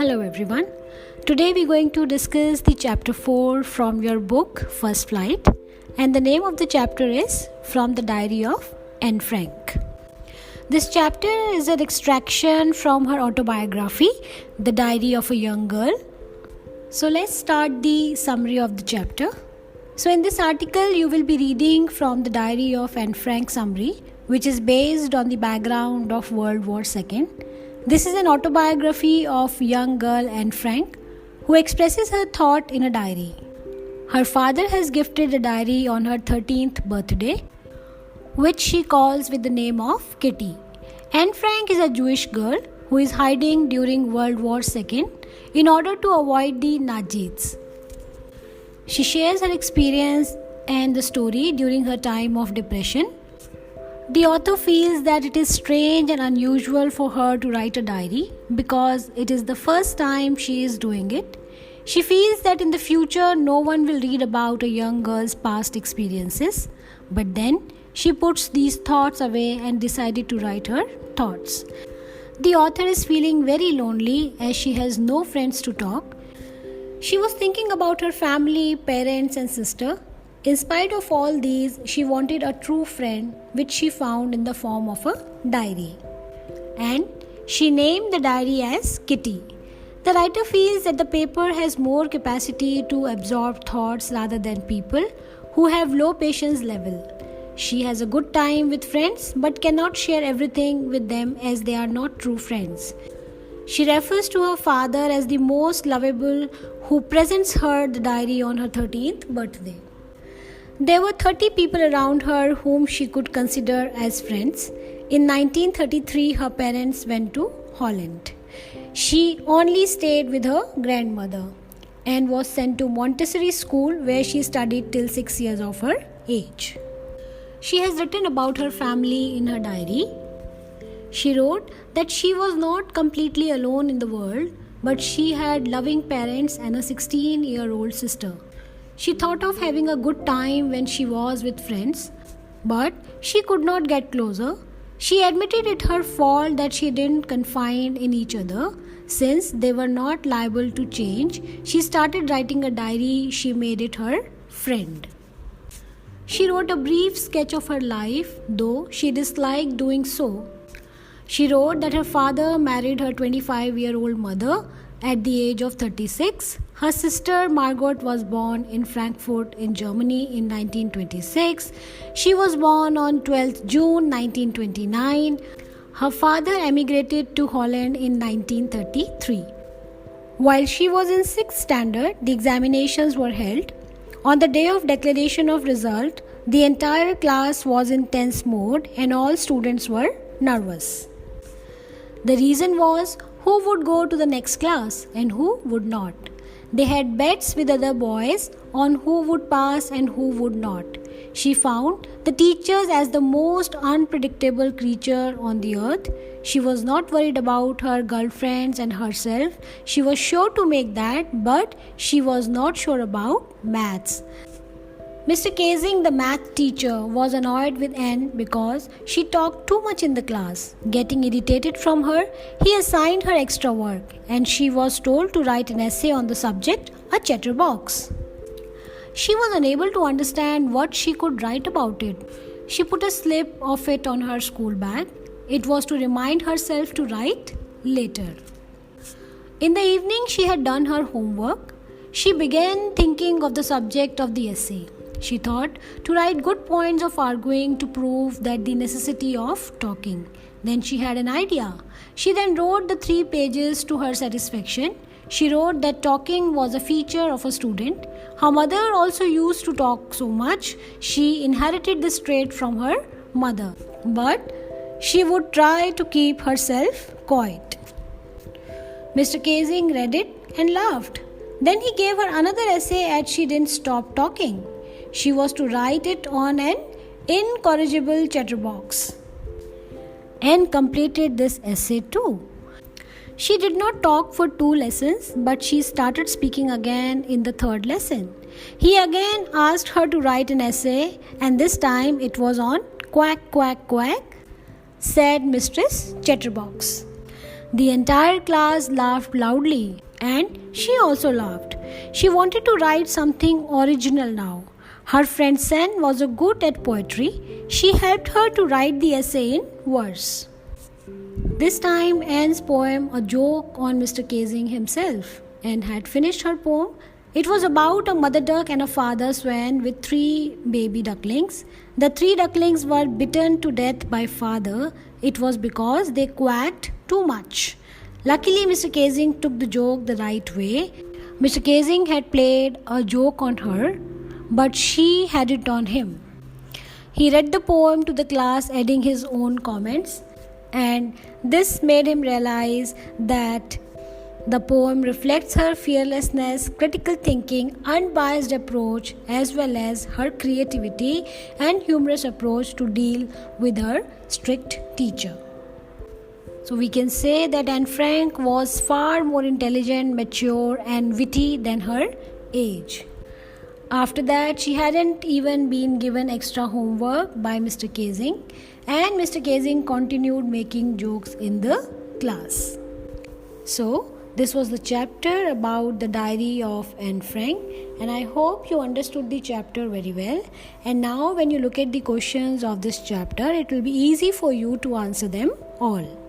Hello everyone. Today we're going to discuss the chapter 4 from your book First Flight, and the name of the chapter is From the Diary of Anne Frank. This chapter is an extraction from her autobiography, The Diary of a Young Girl. So let's start the summary of the chapter. So in this article you will be reading from the Diary of Anne Frank summary, which is based on the background of World War II. This is an autobiography of young girl Anne Frank, who expresses her thought in a diary. Her father has gifted a diary on her 13th birthday, which she calls with the name of Kitty. Anne Frank is a Jewish girl who is hiding during World War II in order to avoid the Nazis. She shares her experience and the story during her time of depression. The author feels that it is strange and unusual for her to write a diary because it is the first time she is doing it. She feels that in the future no one will read about a young girl's past experiences, but then she puts these thoughts away and decided to write her thoughts. The author is feeling very lonely as she has no friends to talk. She was thinking about her family, parents and sister. In spite of all these, she wanted a true friend, which she found in the form of a diary. And she named the diary as Kitty. The writer feels that the paper has more capacity to absorb thoughts rather than people who have low patience level. She has a good time with friends but cannot share everything with them as they are not true friends. She refers to her father as the most lovable who presents her the diary on her 13th birthday. There were 30 people around her whom she could consider as friends. In 1933, her parents went to Holland. She only stayed with her grandmother and was sent to Montessori school where she studied till 6 years of her age. She has written about her family in her diary. She wrote that she was not completely alone in the world, but she had loving parents and a 16-year-old sister. She thought of having a good time when she was with friends, but she could not get closer. She admitted it her fault that she didn't confide in each other. Since they were not liable to change, she started writing a diary. She made it her friend. She wrote a brief sketch of her life, though she disliked doing so. She wrote that her father married her 25-year-old mother at the age of 36. Her sister Margot was born in Frankfurt in Germany in 1926. She was born on 12th June 1929. Her father emigrated to Holland in 1933. While she was in 6th standard, the examinations were held. On the day of declaration of result, the entire class was in tense mode and all students were nervous. The reason was who would go to the next class and who would not. They had bets with other boys on who would pass and who would not. She found the teachers as the most unpredictable creature on the earth. She was not worried about her girlfriends and herself. She was sure to make that, but she was not sure about maths. Mr. Casing, the math teacher, was annoyed with Anne because she talked too much in the class. Getting irritated from her, he assigned her extra work and she was told to write an essay on the subject, a chatterbox. She was unable to understand what she could write about it. She put a slip of it on her school bag. It was to remind herself to write later. In the evening, she had done her homework. She began thinking of the subject of the essay. She thought to write good points of arguing to prove that the necessity of talking. Then she had an idea. She then wrote the 3 pages to her satisfaction. She wrote that talking was a feature of a student. Her mother also used to talk so much. She inherited this trait from her mother, but she would try to keep herself quiet. Mr. Casing read it and laughed. Then he gave her another essay as she didn't stop talking. She was to write it on an incorrigible chatterbox. Anne completed this essay too. She did not talk for 2 lessons, but she started speaking again in the 3rd lesson. He again asked her to write an essay, and this time it was on quack, quack, quack, said Mistress Chatterbox. The entire class laughed loudly, and she also laughed. She wanted to write something original now. Her friend Sen was good at poetry. She helped her to write the essay in verse. This time, Anne's poem, a joke on Mr. Casing himself. Anne had finished her poem. It was about a mother duck and a father swan with 3 baby ducklings. The 3 ducklings were bitten to death by father. It was because they quacked too much. Luckily, Mr. Casing took the joke the right way. Mr. Casing had played a joke on her, but she had it on him. He read the poem to the class, adding his own comments, and this made him realize that the poem reflects her fearlessness, critical thinking, unbiased approach, as well as her creativity and humorous approach to deal with her strict teacher. So we can say that Anne Frank was far more intelligent, mature, and witty than her age. After that, she hadn't even been given extra homework by Mr. Casing, and Mr. Casing continued making jokes in the class. So, this was the chapter about the diary of Anne Frank, and I hope you understood the chapter very well. And now when you look at the questions of this chapter, it will be easy for you to answer them all.